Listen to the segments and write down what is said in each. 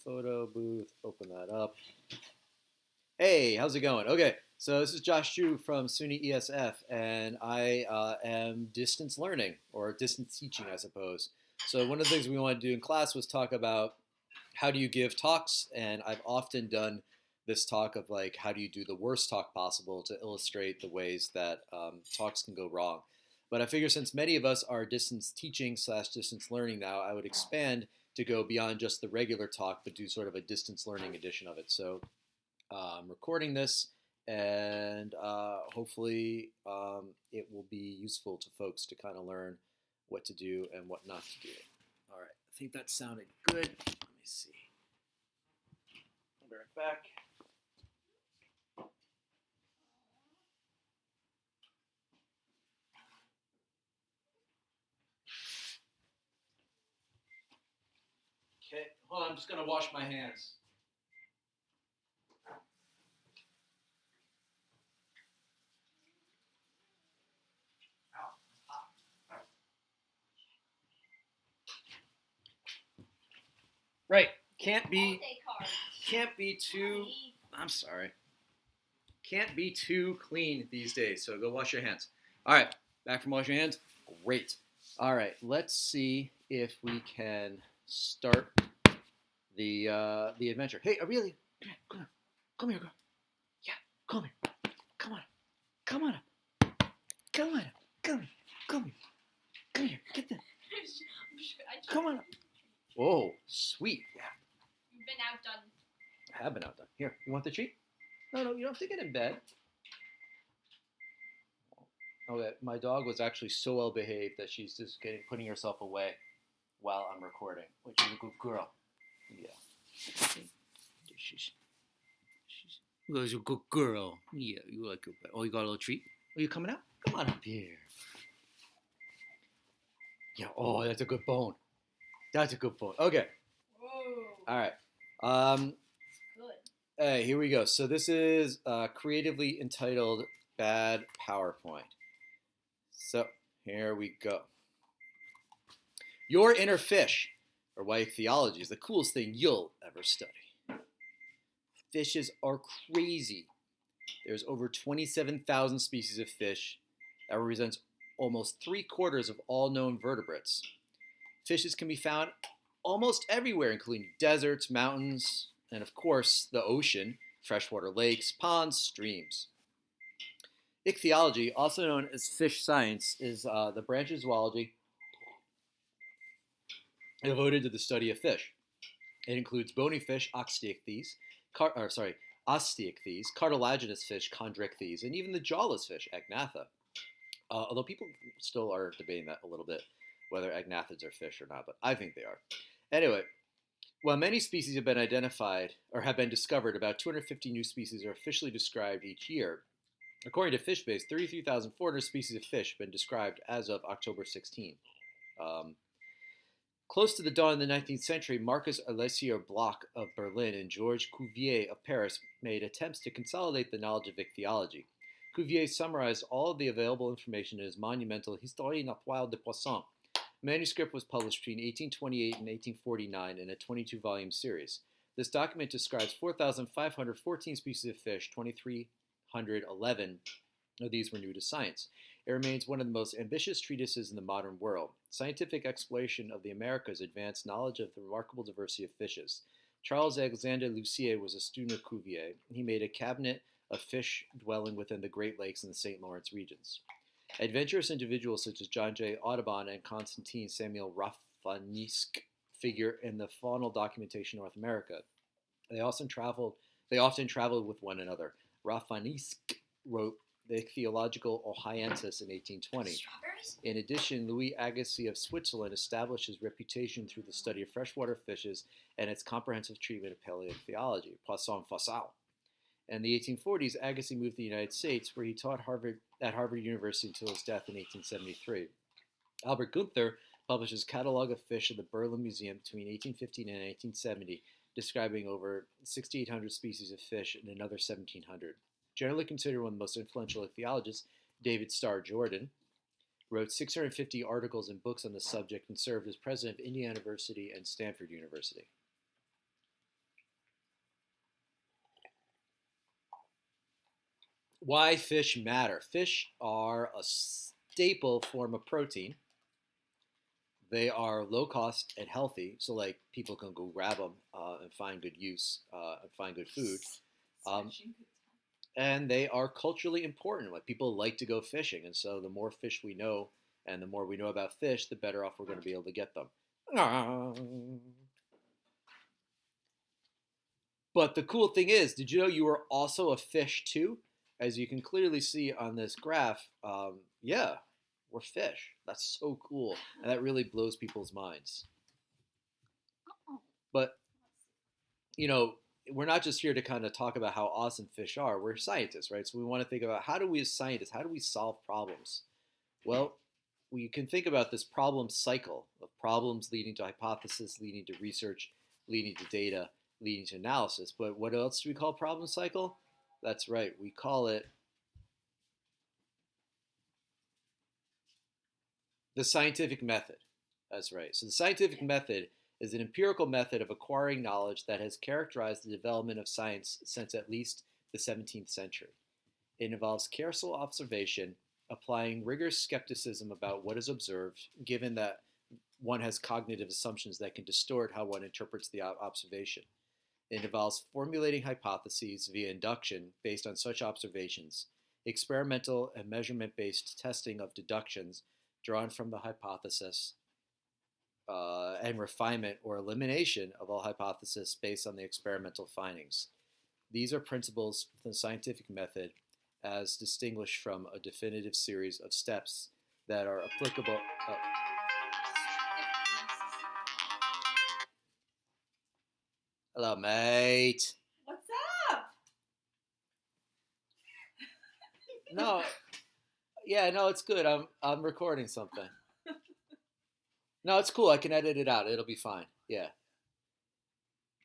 photo booth. Open that up. Hey, how's it going? Okay, so this is Josh Chu from SUNY ESF, and I am distance learning, or distance teaching, I suppose. So one of the things we wanted to do in class was talk about how do you give talks, and I've often done this talk of like how do you do the worst talk possible to illustrate the ways that talks can go wrong. But I figure since many of us are distance teaching slash distance learning now, I would expand to go beyond just the regular talk, but do sort of a distance learning edition of it. So I'm recording this, and hopefully it will be useful to folks to kind of learn what to do and what not to do. All right, I think that sounded good. Let me see. I'll be right back. Okay, hold on, I'm just going to wash my hands. Right, can't be too, I'm sorry, can't be too clean these days, so go wash your hands. All right, back from washing your hands, great. All right, let's see if we can start the adventure. Hey, Aurelia, come here, girl. Yeah, come here. Come on, come on, come on, come here, get this. Come on. Oh, sweet. Yeah. You've been outdone. I have been outdone. Here, you want the treat? No, you don't have to get in bed. Okay, my dog was actually so well behaved that she's just putting herself away while I'm recording, which is a good girl. Yeah. She's a good girl. Yeah, you like her. Oh, you got a little treat? Are you coming out? Come on up here. Yeah, oh, that's a good bone. That's a good bone. Okay. Whoa. All right. Good. Hey, here we go. So this is creatively entitled Bad PowerPoint. So here we go. Your inner fish, or why ichthyology is the coolest thing you'll ever study. Fishes are crazy. There's over 27,000 species of fish. That represents almost 3/4 of all known vertebrates. Fishes can be found almost everywhere, including deserts, mountains, and of course, the ocean, freshwater lakes, ponds, streams. Ichthyology, also known as fish science, is the branch of zoology devoted to the study of fish. It includes bony fish, osteichthyes, cartilaginous fish, chondrichthyes, and even the jawless fish, agnatha. Although people still are debating that a little bit, whether agnathids are fish or not, but I think they are. Anyway, while many species have been identified or have been discovered, about 250 new species are officially described each year. According to FishBase, 33,400 species of fish have been described as of October 16. Close to the dawn of the 19th century, Marcus Alessier Bloch of Berlin and Georges Cuvier of Paris made attempts to consolidate the knowledge of ichthyology. Cuvier summarized all of the available information in his monumental Histoire naturelle des poissons. The manuscript was published between 1828 and 1849 in a 22-volume series. This document describes 4,514 species of fish, 2,311 of these were new to science. It remains one of the most ambitious treatises in the modern world. Scientific exploration of the Americas advanced knowledge of the remarkable diversity of fishes. Charles Alexander Lucier was a student of Cuvier. He made a cabinet of fish dwelling within the Great Lakes and the St. Lawrence regions. Adventurous individuals such as John J. Audubon and Constantine Samuel Raffanisk figure in the faunal documentation of North America. They often traveled with one another. Raffanisk wrote the Ichthyological Ohioensis in 1820. In addition, Louis Agassiz of Switzerland established his reputation through the study of freshwater fishes and its comprehensive treatment of paleoichthyology, poisson fossile. In the 1840s, Agassiz moved to the United States, where he taught at Harvard University until his death in 1873. Albert Gunther published his Catalogue of Fish at the Berlin Museum between 1815 and 1870, describing over 6,800 species of fish and another 1,700. Generally considered one of the most influential ichthyologists, David Starr Jordan wrote 650 articles and books on the subject and served as president of Indiana University and Stanford University. Why fish matter. Fish are a staple form of protein. They are low cost and healthy, so like people can go grab them and find good use and find good food. Um, and they are culturally important. Like people like to go fishing, and so the more fish we know, and the more we know about fish, the better off we're going to be able to get them. But the cool thing is, did you know you are also a fish too? As you can clearly see on this graph, yeah, we're fish. That's so cool, and that really blows people's minds. But you know, we're not just here to kind of talk about how awesome fish are. We're scientists, right? So we want to think about how do we as scientists, how do we solve problems? Well, we can think about this problem cycle of problems leading to hypothesis, leading to research, leading to data, leading to analysis. But what else do we call problem cycle? That's right. We call it the scientific method. That's right. So the scientific method is an empirical method of acquiring knowledge that has characterized the development of science since at least the 17th century. It involves careful observation, applying rigorous skepticism about what is observed, given that one has cognitive assumptions that can distort how one interprets the observation. It involves formulating hypotheses via induction based on such observations, experimental and measurement based testing of deductions drawn from the hypothesis, and refinement or elimination of all hypotheses based on the experimental findings. These are principles within the scientific method as distinguished from a definitive series of steps that are applicable. Hello, mate. What's up? No, yeah, no, it's good. I'm recording something. No, it's cool. I can edit it out. It'll be fine. Yeah.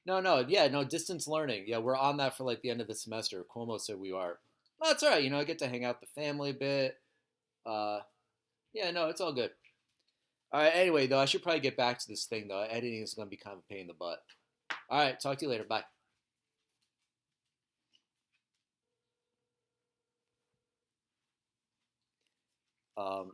No, no, yeah, no, distance learning. Yeah, we're on that for like the end of the semester. Cuomo said we are. Well, that's all right. You know, I get to hang out with the family a bit. Uh, yeah, no, it's all good. All right. Anyway, though, I should probably get back to this thing though. Editing is going to be kind of a pain in the butt. All right. Talk to you later. Bye. Um,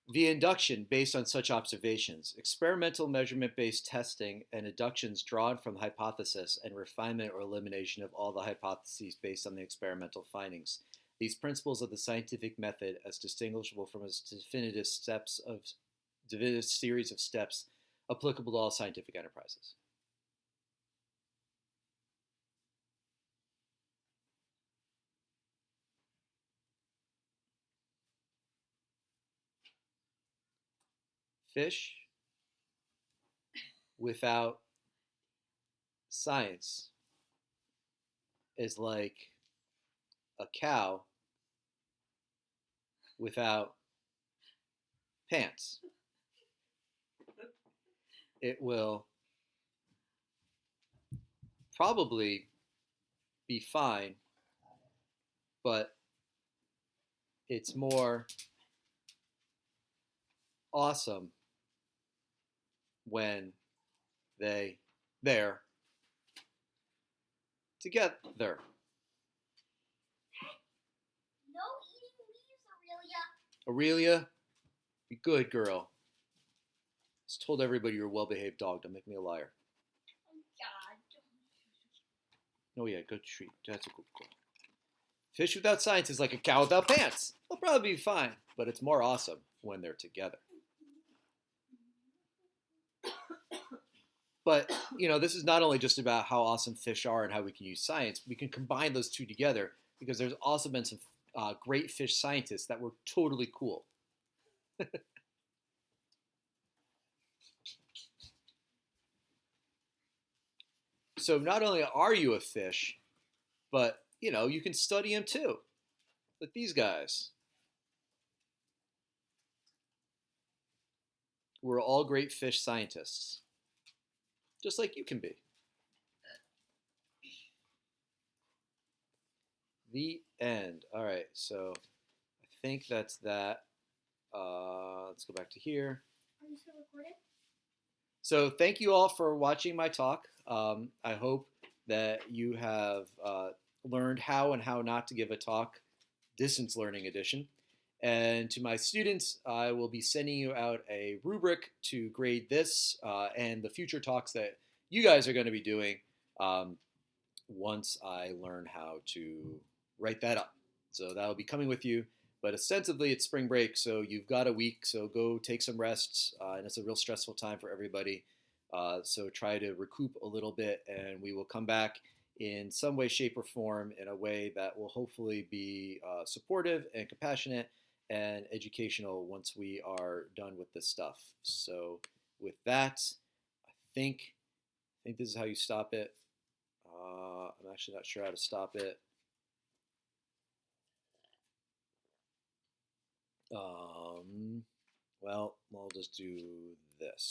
via induction based on such observations, experimental measurement based testing, and deductions drawn from the hypothesis, and refinement or elimination of all the hypotheses based on the experimental findings. These principles of the scientific method, as distinguishable from its definitive series of steps applicable to all scientific enterprises. Fish without science is like a cow without pants. It will probably be fine, but it's more awesome when they're together. No eating leaves, Aurelia. Aurelia, be good girl. Just told everybody you're a well-behaved dog. Don't make me a liar. Oh, God. Oh yeah, good treat. That's a good girl. Fish without science is like a cow without pants. They'll probably be fine, but it's more awesome when they're together. But, you know, this is not only just about how awesome fish are and how we can use science. We can combine those two together because there's also been some great fish scientists that were totally cool. So not only are you a fish, but, you know, you can study them too. Like these guys. We're all great fish scientists. Just like you can be. The end. All right, so I think that's that. Let's go back to here. Are you still recording? So thank you all for watching my talk. I hope that you have learned how and how not to give a talk, distance learning edition. And to my students, I will be sending you out a rubric to grade this and the future talks that you guys are going to be doing um, once I learn how to write that up. So that will be coming with you. But ostensibly, it's spring break, so you've got a week. So go take some rests, and it's a real stressful time for everybody. So try to recoup a little bit, and we will come back in some way, shape, or form in a way that will hopefully be supportive and compassionate and educational once we are done with this stuff. So with that, I think this is how you stop it. I'm actually not sure how to stop it. Well, I'll just do this.